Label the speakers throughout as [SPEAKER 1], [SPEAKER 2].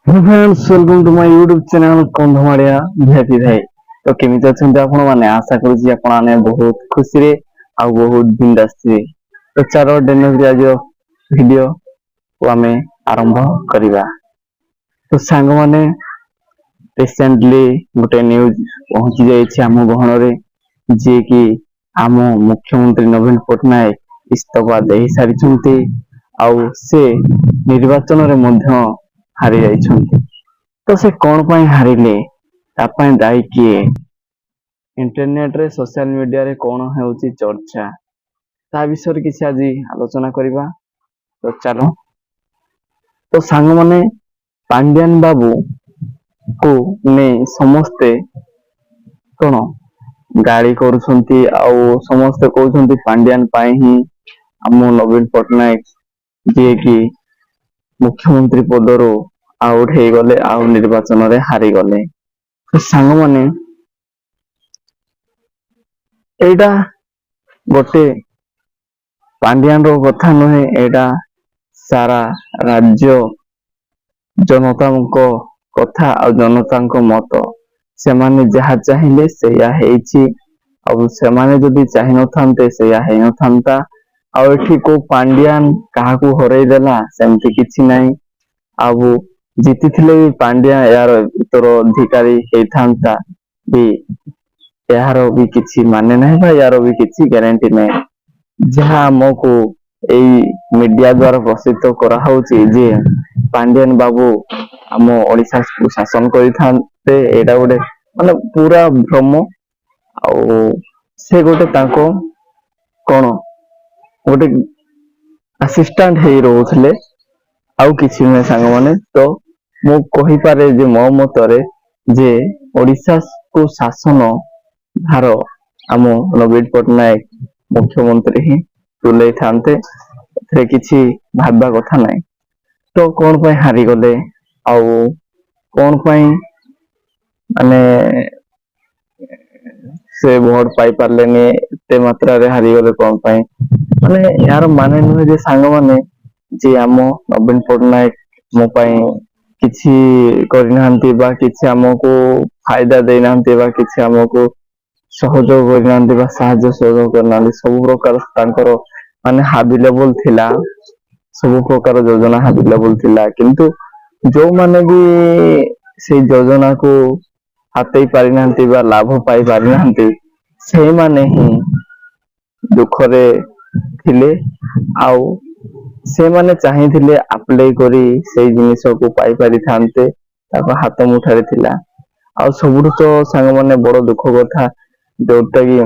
[SPEAKER 1] Hello friends, welcome to my YouTube channel Kandhamalia VIP ଭାଇ। ତ କେମିତି ଅଛନ୍ତି ଆପଣ ମାନେ? ଆଶା କରୁଛି ଆପଣ ମାନେ ବହୁତ ଖୁସିରେ ଆଉ ବହୁତ ବିନ୍ଦାସ ଥିବେ। ତ ଚାଲ ଡେନୋଗ୍ରୀ ଆଜିର ଭିଡିଓ କୁ ଆମେ ଆରମ୍ଭ କରିବା। ତ ସାଙ୍ଗମାନେ ରିସେଣ୍ଟଲି ଗୋଟେ ନ୍ୟୁଜ ପହଞ୍ଚି ଯାଇଛି ଆମ ଗହଣରେ, ଯିଏ କି ଆମ ମୁଖ୍ୟମନ୍ତ୍ରୀ ନବୀନ ପଟ୍ଟନାୟକ ଇସ୍ତଫା ଦେଇ ସାରିଛନ୍ତି ଆଉ ସେ ନିର୍ବାଚନରେ ମଧ୍ୟ ହାରି ଯାଇଛନ୍ତି। ତ ସେ କଣ ପାଇଁ ହାରିଲେ, ତା ପାଇଁ ଦାୟୀ କିଏ? ଇଣ୍ଟରନେଟରେ ସୋସିଆଲ ମିଡିଆରେ କଣ ହେଉଛି ଚର୍ଚ୍ଚା, ତା ବିଷୟରେ କିଛି ଆଜି ଆଲୋଚନା କରିବା। ତ ଚାଲ। ତ ସାଙ୍ଗମାନେ, ପାଣ୍ଡିଆନ ବାବୁ କୁ ନେଇ ସମସ୍ତେ କଣ ଗାଳି କରୁଛନ୍ତି ଆଉ ସମସ୍ତେ କହୁଛନ୍ତି ପାଣ୍ଡିଆନ ପାଇଁ ହିଁ ଆମ ନବୀନ ପଟ୍ଟନାୟକ ଯିଏକି ମୁଖ୍ୟମନ୍ତ୍ରୀ ପଦରୁ ଆଉଟ ହେଇଗଲେ ଆଉ ନିର୍ବାଚନରେ ହାରିଗଲେ। ତ ସାଙ୍ଗମାନେ, ଏଇଟା ଗୋଟେ ପାଣ୍ଡିଆନ ର କଥା ନୁହେଁ, ଏଇଟା ସାରା ରାଜ୍ୟ ଜନତାଙ୍କ କଥା ଆଉ ଜନତାଙ୍କ ମତ। ସେମାନେ ଯାହା ଚାହିଁଲେ ସେଇଆ ହେଇଛି, ଆଉ ସେମାନେ ଯଦି ଚାହିଁ ନଥାନ୍ତେ ସେଇଆ ହେଇନଥାନ୍ତା। ଆଉ ଏଠି କୋଉ ପାଣ୍ଡିଆନ କାହାକୁ ହରେଇ ଦେଲା ସେମିତି କିଛି ନାହିଁ। ଆଉ ଜିତିଥିଲେ ବି ପାଣ୍ଡିଆ ଏହାର ଉତ୍ତରାଧିକାରୀ ହେଇଥାନ୍ତା ବି, ଏହାର ବି କିଛି ମାନେ ନାହିଁ ବା ଏହାର ବି କିଛି ଗ୍ୟାରେଣ୍ଟି ନାହିଁ। ଯାହା ଆମକୁ ଏଇ ମିଡିଆ ଦ୍ଵାରା ପ୍ରସିଦ୍ଧ କରାହଉଛି ଯେ ପାଣ୍ଡିଆନ ବାବୁ ଆମ ଓଡିଶାକୁ ଶାସନ କରିଥାନ୍ତେ, ଏଇଟା ଗୋଟେ ମାନେ ପୁରା ଭ୍ରମ। ଆଉ ସେ ଗୋଟେ ତାଙ୍କ କଣ ଗୋଟେ ଆସିଷ୍ଟାଣ୍ଟ ହେଇ ରହୁଥିଲେ, ଆଉ କିଛି ନୁହେଁ ସାଙ୍ଗମାନେ। ତ ମୁଁ କହିପାରେ ଯେ ମୋ ମତରେ ଯେ ଓଡିଶା କୁ ଶାସନ ଭାର ଆମ ନବୀନ ପଟ୍ଟନାୟକ ମୁଖ୍ୟମନ୍ତ୍ରୀ ହିଁ ତୁଲେଇଥାନ୍ତେ, ଏଥିରେ କିଛି ଭାବିବା କଥା ନାହିଁ। ତ କଣ ପାଇଁ ହାରିଗଲେ, ଆଉ କଣ ପାଇଁ ମାନେ ସେ ଭୋଟ ପାଇ ପାରିଲେନି, ଏତେ ମାତ୍ରାରେ ହାରିଗଲେ କଣ ପାଇଁ? ମାନେ ଏହାର ମାନେ ନୁହେଁ ଯେ ସାଙ୍ଗମାନେ, ଯେ ଆମ ନବୀନ ପଟ୍ଟନାୟକ ମୋ ପାଇଁ କିଛି କରିନାହାନ୍ତି ବା କିଛି ଆମକୁ ଫାଇଦା ଦେଇନାହାନ୍ତି ବା କିଛି ଆମକୁ ସହଯୋଗ କରିନାହାନ୍ତି ବା ସାହାଯ୍ୟ ସହଯୋଗ କରିନାହାନ୍ତି। ସବୁ ପ୍ରକାର ତାଙ୍କର ମାନେ ହାବିଲେବୁଲ ଥିଲା, ସବୁ ପ୍ରକାର ଯୋଜନା ହାବିଲେବୁଲ ଥିଲା, କିନ୍ତୁ ଯୋଉମାନେ ବି ସେଇ ଯୋଜନାକୁ ହାତେଇ ପାରିନାହାନ୍ତି ବା ଲାଭ ପାଇ ପାରିନାହାନ୍ତି, ସେଇମାନେ ହିଁ ଦୁଃଖରେ ଥିଲେ। ଆଉ ସେମାନେ ଚାହିଁଥିଲେ ଆପ୍ଲାଇ କରି ସେଇ ଜିନିଷକୁ ପାଇ ପାରିଥାନ୍ତେ, ତାଙ୍କ ହାତ ମୁଠାରେ ଥିଲା। ଆଉ ସବୁଠୁ ତ ସାଙ୍ଗମାନେ ବଡ ଦୁଃଖ କଥା, ଯୋଉଟା କି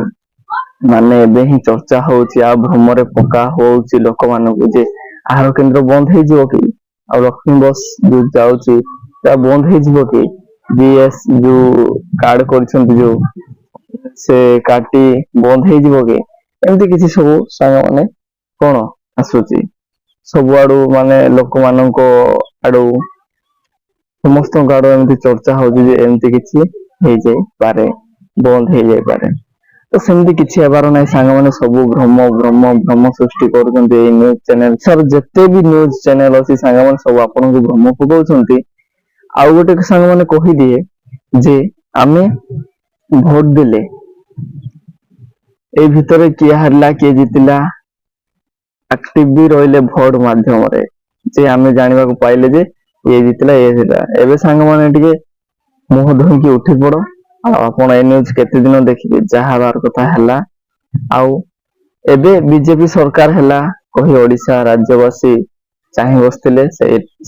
[SPEAKER 1] ମାନେ ଏବେ ହିଁ ଚର୍ଚ୍ଚା ହଉଛି ଆଉ ଭ୍ରମରେ ପକା ହଉଛି ଲୋକମାନଙ୍କୁ ଯେ ଆହାର କେନ୍ଦ୍ର ବନ୍ଦ ହେଇଯିବ କି, ଆଉ ଲକ୍ଷ୍ମୀ ବସ ଯୋଉ ଯାଉଛି ତା ବନ୍ଦ ହେଇଯିବ କି, ବିଏସ୍ ଯୋଉ କାର୍ଡ କରିଛନ୍ତି ଯୋଉ ସେ କାର୍ଡଟି ବନ୍ଦ ହେଇଯିବ କି, ଏମିତି କିଛି ସବୁ ସାଙ୍ଗ ମାନେ କଣ ଆସୁଛି ସବୁଆଡୁ, ମାନେ ଲୋକମାନଙ୍କ ଆଡୁ ସମସ୍ତଙ୍କ ଆଡୁ ଏମିତି ଚର୍ଚ୍ଚା ହଉଛି ଯେ ଏମିତି କିଛି ହେଇଯାଇପାରେ, ବନ୍ଦ ହେଇଯାଇପାରେ। ତ ସେମିତି କିଛି ହେବାର ନାହିଁ ସାଙ୍ଗମାନେ, ସବୁ ଭ୍ରମ ଭ୍ରମ ଭ୍ରମ ସୃଷ୍ଟି କରୁଛନ୍ତି ଏଇ ନ୍ୟୁଜ ଚ୍ୟାନେଲ। ସାର୍ ଯେତେ ବି ନ୍ୟୁଜ ଚ୍ୟାନେଲ ଅଛି ସାଙ୍ଗମାନେ, ସବୁ ଆପଣଙ୍କୁ ଭ୍ରମ ପକାଉଛନ୍ତି। ଆଉ ଗୋଟେ ସାଙ୍ଗ ମାନେ କହିଦିଏ ଯେ ଆମେ ଭୋଟ ଦେଲେ ଏଇ ଭିତରେ କିଏ ହାରିଲା କିଏ ଜିତିଲା ଆକ୍ଟିଭ ବି ରହିଲେ ଭୋଟ ମାଧ୍ୟମରେ, ଯେ ଆମେ ଜାଣିବାକୁ ପାଇଲେ ଯେ ଇଏ ଜିତିଲା ଇଏ ଜିତିଲା। ଏବେ ସାଙ୍ଗମାନେ ଟିକେ ମୁହଁ ଧୋଇଁକି ଉଠି ପଡ, ଆଉ ଆପଣ ଏଇ ନ୍ୟୁଜ କେତେ ଦିନ ଦେଖିବେ, ଯାହା ହେବାର କଥା ହେଲା। ଆଉ ଏବେ ବିଜେପି ସରକାର ହେଲା କହି ଓଡିଶା ରାଜ୍ୟବାସୀ ଚାହିଁ ବସିଥିଲେ,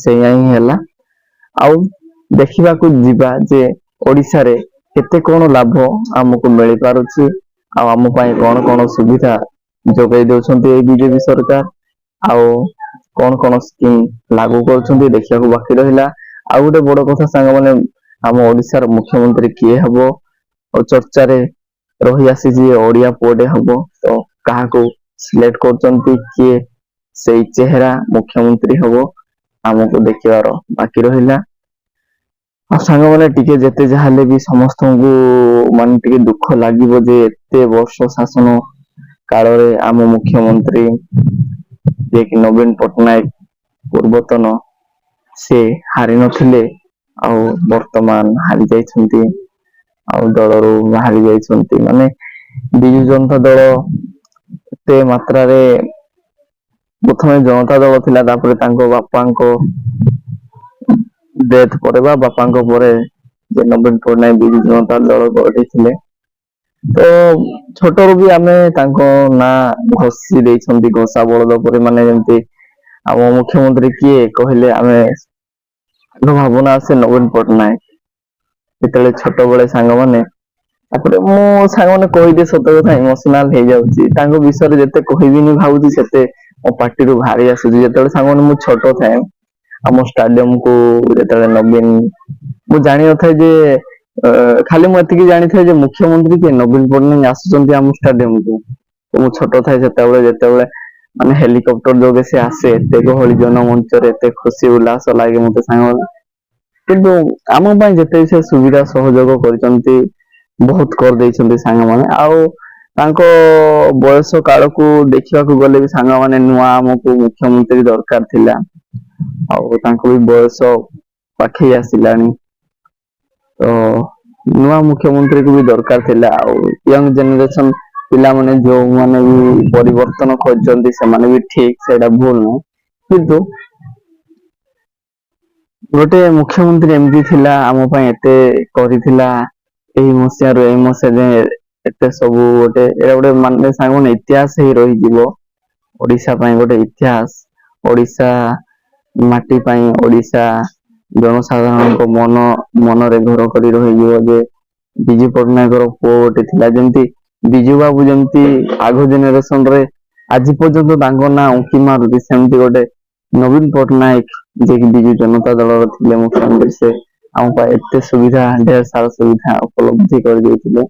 [SPEAKER 1] ସେଇଆ ହିଁ ହେଲା। ଆଉ ଦେଖିବାକୁ ଯିବା ଯେ ଓଡିଶାରେ କେତେ କଣ ଲାଭ ଆମକୁ ମିଳିପାରୁଛି, ଆଉ ଆମ ପାଇଁ କଣ କଣ ସୁବିଧା ଯୋଗେଇ ଦଉଛନ୍ତି ଏଇ ବିଜେପି ସରକାର, ଆଉ କଣ କଣ ସ୍କିମ ଲାଗୁ କରୁଛନ୍ତି ଦେଖିବାକୁ ବାକି ରହିଲା। ଆଉ ଗୋଟେ ବଡ କଥା ସାଙ୍ଗମାନେ, ଆମ ଓଡିଶାର ମୁଖ୍ୟମନ୍ତ୍ରୀ କିଏ ହବ, ଆଉ ଚର୍ଚ୍ଚାରେ ରହି ଆସିଛି ଓଡିଆ ପୁଅଟେ ହବ। ତ କାହାକୁ ସିଲେକ୍ଟ କରୁଛନ୍ତି, କିଏ ସେଇ ଚେହେରା ମୁଖ୍ୟମନ୍ତ୍ରୀ ହବ, ଆମକୁ ଦେଖିବାର ବାକି ରହିଲା। ଆଉ ସାଙ୍ଗମାନେ ଟିକେ ଯେତେ ଯାହା ହେଲେ ବି ସମସ୍ତଙ୍କୁ ମାନେ ଟିକେ ଦୁଃଖ ଲାଗିବ ଯେ ଏତେ ବର୍ଷ ଶାସନ କାଳରେ ଆମ ମୁଖ୍ୟମନ୍ତ୍ରୀ ଯିଏକି ନବୀନ ପଟ୍ଟନାୟକ ପୂର୍ବତନ, ସେ ହାରି ନଥିଲେ ଆଉ ବର୍ତ୍ତମାନ ହାରି ଯାଇଛନ୍ତି, ଆଉ ଦଳରୁ ବାହାରି ଯାଇଛନ୍ତି। ମାନେ ବିଜୁ ଜନତା ଦଳ ଏତେ ମାତ୍ରାରେ ପ୍ରଥମେ ଜନତା ଦଳ ଥିଲା, ତାପରେ ତାଙ୍କ ବାପାଙ୍କ ଡେଥ ପରେ ବା ବାପାଙ୍କ ପରେ ଯେ ନବୀନ ପଟ୍ଟନାୟକ ବିଜୁ ଜନତା ଦଳ ଗଢିଥିଲେ, ତ ଛୋଟରୁ ବି ଆମେ ତାଙ୍କ ନାଁ ଘୋଷି ଦେଇଛନ୍ତି, ଘୋଷା ବଳଦ ପରି। ମାନେ ଯେମିତି ଆମ ମୁଖ୍ୟମନ୍ତ୍ରୀ କିଏ କହିଲେ ଆମେ ଆଗ ଭାବନା ଆସେ ନବୀନ ପଟ୍ଟନାୟକ। ଯେତେବେଳେ ଛୋଟବେଳେ ସାଙ୍ଗମାନେ, ତାପରେ ମୁଁ ସାଙ୍ଗମାନେ କହିଦିଏ ସତ କଥା, ଇମୋସନାଲ ହେଇଯାଉଛି ତାଙ୍କ ବିଷୟରେ ଯେତେ କହିବିନି ଭାବୁଛି ସେତେ ମୋ ପାଟିରୁ ବାହାରି ଆସୁଛି। ଯେତେବେଳେ ସାଙ୍ଗମାନେ ମୁଁ ଛୋଟ ଥାଏ, ଆମ ଷ୍ଟାଡିୟମ କୁ ଯେତେବେଳେ ନବୀନ, ମୁଁ ଜାଣିନଥାଏ ଯେ ଖାଲି ମୁଁ ଏତିକି ଜାଣିଥାଏ ଯେ ମୁଖ୍ୟମନ୍ତ୍ରୀ କିଏ ନବୀନ ପଟ୍ଟନାୟକ ଆସୁଛନ୍ତି ଆମ ଷ୍ଟାଡିୟମ କୁ। ମୁଁ ଛୋଟ ଥାଏ ସେତେବେଳେ, ଯେତେବେଳେ ମାନେ ହେଲିକପ୍ଟର ଯୋଗେ ସେ ଆସେ, ଏତେ ଗହଳି ଜନ ମଞ୍ଚରେ ଏତେ ଖୁସି ଉଲ୍ଲାସ ଲାଗେ ମତେ ସାଙ୍ଗ। କିନ୍ତୁ ଆମ ପାଇଁ ଯେତେ ସେ ସୁବିଧା ସହଯୋଗ କରିଛନ୍ତି, ବହୁତ କରିଦେଇଛନ୍ତି ସାଙ୍ଗମାନେ। ଆଉ ତାଙ୍କ ବୟସ କାଳକୁ ଦେଖିବାକୁ ଗଲେ ବି ସାଙ୍ଗମାନେ, ନୂଆ ଆମକୁ ମୁଖ୍ୟମନ୍ତ୍ରୀ ଦରକାର ଥିଲା, ଆଉ ତାଙ୍କୁ ବି ବୟସ ପାଖେଇ ଆସିଲାଣି, ତ ନୂଆ ମୁଖ୍ୟମନ୍ତ୍ରୀକୁ ବି ଦରକାର ଥିଲା। ଆଉ ୟଙ୍ଗ ଜେନେରେସନ ପିଲାମାନେ ଯୋଉମାନେ ବି ପରିବର୍ତ୍ତନ ଖୋଜଛନ୍ତି, ସେମାନେ ବି ଠିକ, ସେଇଟା ଭୁଲ ନୁହଁ। କିନ୍ତୁ ଗୋଟେ ମୁଖ୍ୟମନ୍ତ୍ରୀ ଏମିତି ଥିଲା, ଆମ ପାଇଁ ଏତେ କରିଥିଲା, ଏଇ ମସିହାରୁ ଏଇ ମସିହା ଯାଏ ଏତେ ସବୁ, ଗୋଟେ ଏଇଟା ଗୋଟେ ମାନେ ସାଙ୍ଗମାନେ ଇତିହାସ ହେଇ ରହିଯିବ। ଓଡିଶା ପାଇଁ ଗୋଟେ ଇତିହାସ, ଓଡିଶା ମାଟି ପାଇଁ, ଓଡିଶା ଜନସାଧାରଣଙ୍କ ମନରେ ଘର କରି ରହିଯିବ ଯେ ବିଜୁ ପଟ୍ଟନାୟକର ପୁଅ ଗୋଟେ ଥିଲା। ଯେମିତି ବିଜୁ ବାବୁ ଯେମିତି ଆଗ ଜେନେରେସନ ରେ ଆଜି ପର୍ଯ୍ୟନ୍ତ ତାଙ୍କ ନାଁ ଉଙ୍କି ମାରୁଛି, ସେମିତି ଗୋଟେ ନବୀନ ପଟ୍ଟନାୟକ ଯିଏକି ବିଜୁ ଜନତା ଦଳର ଥିଲେ ମୁଖ୍ୟମନ୍ତ୍ରୀ, ସେ ଆମ ପାଇଁ ଏତେ ସୁବିଧା, ଢେର ସାରା ସୁବିଧା ଉପଲବ୍ଧି କରିଦେଇଥିଲେ।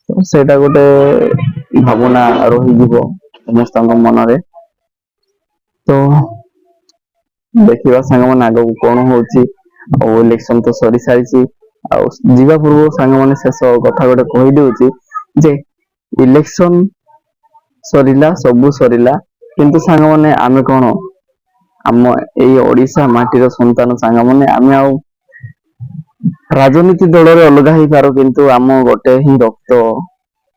[SPEAKER 1] ତ ସେଇଟା ଗୋଟେ ଭାବନା ରହିଯିବ ସମସ୍ତଙ୍କ ମନରେ। ତ ଦେଖିବା ସାଙ୍ଗମାନେ ଆଗକୁ କଣ ହଉଛି, ଆଉ ଇଲେକ୍ସନ ତ ସରି ସାରିଛି। ଆଉ ଯିବା ପୂର୍ବରୁ ସାଙ୍ଗମାନେ ଶେଷ କଥା ଗୋଟେ କହିଦଉଛି ଯେ ଇଲେକ୍ସନ ସରିଲା, ସବୁ ସରିଲା, କିନ୍ତୁ ସାଙ୍ଗମାନେ ଆମେ କଣ ଆମ ଏଇ ଓଡିଶା ମାଟିର ସନ୍ତାନ ସାଙ୍ଗମାନେ, ଆମେ ଆଉ ରାଜନୀତି ଦଳରେ ଅଲଗା ହେଇପାରୁ, କିନ୍ତୁ ଆମ ଗୋଟେ ହିଁ ରକ୍ତ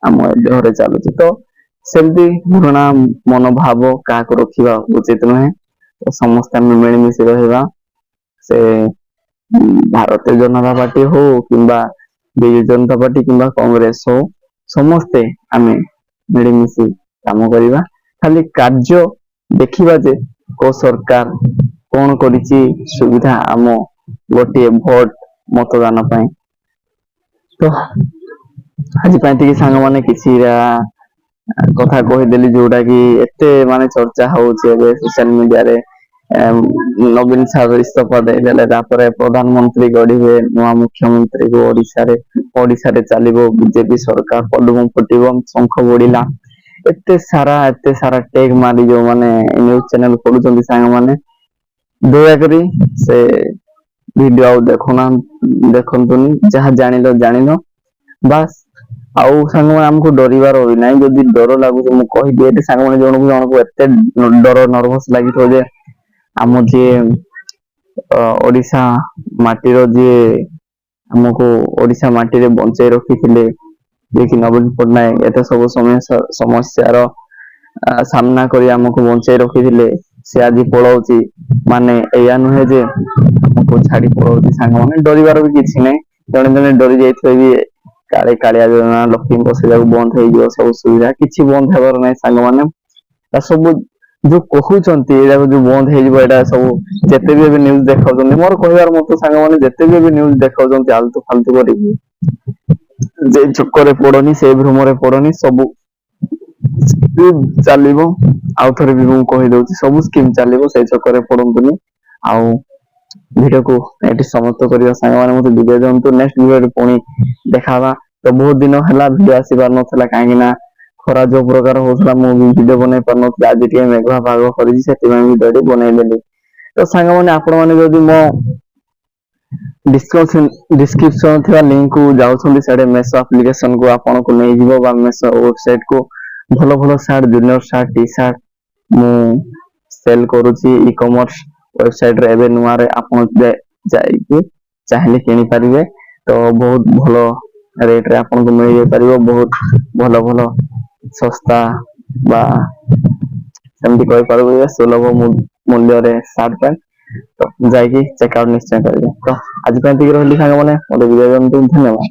[SPEAKER 1] ଆମ ଦେହରେ ଚାଲୁଛି। ତ ସେମିତି ଘୃଣା ମନୋଭାବ କାହାକୁ ରଖିବା ଉଚିତ ନୁହେଁ। ତ ସମସ୍ତେ ଆମେ ମିଳିମିଶି ରହିବା। ସେ ଭାରତୀୟ ଜନତା ପାର୍ଟି ହଉ କିମ୍ବା ବିଜୁ ଜନତା ପାର୍ଟି କିମ୍ବା କଂଗ୍ରେସ ହଉ, ସମସ୍ତେ ଆମେ ମିଳିମିଶି କାମ କରିବା। ଖାଲି କାର୍ଯ୍ୟ ଦେଖିବା ଯେ କୋଉ ସରକାର କଣ କରିଛି ସୁବିଧା, ଆମ ଗୋଟିଏ ଭୋଟ ମତଦାନ ପାଇଁ। ତ ଆଜି ପାଇଁ ଏତିକି ସାଙ୍ଗମାନେ, କିଛିଟା କଥା କହିଦେଲି ଯୋଉଟା କି ଏତେ ମାନେ ଚର୍ଚ୍ଚା ହଉଛି ଏବେ ସୋସିଆଲ ମିଡିଆରେ। ନବୀନ ସାର ଇସ୍ତଫା ଦେଇଦେଲେ, ତାପରେ ପ୍ରଧାନମନ୍ତ୍ରୀ ଗଢିବେ ନୂଆ ମୁଖ୍ୟମନ୍ତ୍ରୀକୁ ଓଡିଶାରେ, ଓଡିଶାରେ ଚାଲିବ ବିଜେପି ସରକାର, ପଡୁମ ଫୁଟିବ, ଶଙ୍ଖ ବଢିଲା, ଏତେ ସାରା ଟେଗ ମାରି ଯୋଉମାନେ ନ୍ୟୁଜ ଚ୍ୟାନେଲ ଖୋଲୁଛନ୍ତି ସାଙ୍ଗମାନେ, ଦୟାକରି ସେ ଭିଡିଓ ଆଉ ଦେଖନ୍ତୁନି। ଯାହା ଜାଣିଲ ଜାଣିଲ ବାସ୍। ଆଉ ସାଙ୍ଗମାନେ ଆମକୁ ଡରିବାର ବି ନାହିଁ। ଯଦି ଡର ଲାଗୁଛି ମୁଁ କହିଦିଏ, ଏଠି ସାଙ୍ଗମାନେ ଜଣକୁ ଜଣକୁ ଏତେ ଡର ନର୍ଭସ ଲାଗିଥିବ ଯେ, ଆମ ଯିଏ ଓଡିଶା ମାଟିର ଯିଏ ଆମକୁ ଓଡିଶା ମାଟିରେ ବଞ୍ଚେଇ ରଖିଥିଲେ, ଯିଏକି ନବୀନ ପଟ୍ଟନାୟକ, ଏତେ ସବୁ ସମସ୍ୟାର ସାମ୍ନା କରି ଆମକୁ ବଞ୍ଚେଇ ରଖିଥିଲେ, ସେ ଆଜି ପଳଉଛି। ମାନେ ଏଇଆ ନୁହେଁ ଯେ ଆମକୁ ଛାଡି ପଳଉଛି। ସାଙ୍ଗମାନେ ଡରିବାର ବି କିଛି ନାହିଁ। ଜଣେ ଜଣେ ଡରି ଯାଇଥିବେ ବି, କାଳେ କାଳିଆ ଯୋଜନା, ଲକ୍ଷ୍ମୀ ବସ ଯାକୁ ବନ୍ଦ ହେଇଯିବ, ସବୁ ସୁବିଧା କିଛି ବନ୍ଦ ହେବାର ନାହିଁ ସାଙ୍ଗମାନେ। ଆ ସବୁ ଯୋଉ କହୁଛନ୍ତି ଏଇଟାକୁ ଯୋଉ ବନ୍ଦ ହେଇଯିବ, ଏଇଟା ସବୁ ଯେତେ ବି ଏବେ ନ୍ୟୁଜ ଦେଖାଉଛନ୍ତି, ମୋର କହିବାର ମତ ସାଙ୍ଗମାନେ, ଯେତେ ବି ଏବେ ନ୍ୟୁଜ ଦେଖାଉଛନ୍ତି ଆଲତୁ ଫାଲତୁ କରିକି, ଯେ ଚକ୍କରେ ପଡନି, ସେ ଭ୍ରମରେ ପଡନି, ସବୁ ଚାଲିବ। ଆଉ ଥରେ ବି ମୁଁ କହିଦଉଛି, ସବୁ ସ୍କିମ୍ ଚାଲିବ, ସେଇ ଚକରେ ପଡନ୍ତୁନି। ଆଉ ଭିଡିଓକୁ ଏଠି ସମାପ୍ତ କରିବା ସାଙ୍ଗମାନେ, ମତେ ବିଦାୟ ଦିଅନ୍ତୁ। ନେକ୍ସଟ ଭିଡିଓରେ ପୁଣି ଦେଖାହବା। ତ ବହୁତ ଦିନ ହେଲା ଭିଡିଓ ଆସି ପାରୁନଥିଲା, କାହିଁକି ନା ଖରା ଯୋଉ ପ୍ରକାର ହଉଥିଲା, ମୁଁ ବି ଭିଡିଓ ବନେଇ ପାରୁନଥିଲି। ଆଜି ଟିକେ ମେଘୁଆ ପାଗ କରିଛି, ସେଥିପାଇଁ ଭିଡିଓଟି ବନେଇଦେଲି। ତ ସାଙ୍ଗମାନେ, ଆପଣ ମାନେ ଯଦି ମୋ ଡିସକ୍ରିପସନ ଥିବା ଲିଙ୍କ କୁ ଯାଉଛନ୍ତି, ସେଠି ମେସୋ ଆପ୍ଲିକେସନ କୁ ଆପଣଙ୍କୁ ନେଇଯିବ, ବା ମେସୋ ୱେବସାଇଟ କୁ। ଭଲ ଭଲ shirt, junior shirt, T shirt ମୁଁ ସେଲ କରୁଛି ଇ କମର୍ସ ୱେବସାଇଟ ରେ। ଏବେ ନୂଆରେ ଆପଣ ଯାଇକି ଚାହିଁଲେ କିଣିପାରିବେ। ତ ବହୁତ ଭଲ ରେଟ୍ ରେ ଆପଣଙ୍କୁ ମିଳିଯାଇପାରିବ, ବହୁତ ଭଲ ଭଲ ଶସ୍ତା ବା ସେମିତି କହିପାରିବୁ ଯେ ସୁଲଭ ମୂଲ୍ୟରେ ସାର୍ଟ ପ୍ୟାଣ୍ଟ। ତ ଯାଇକି ଚେକ୍ ଆଉଟ୍ ନିଶ୍ଚୟ କରିବେ। ତ ଆଜି ପାଇଁ ଏତିକି ରହିଲି ସାଙ୍ଗମାନେ, ମତେ ବିଦାୟ ଦିଅନ୍ତୁ, ଧନ୍ୟବାଦ।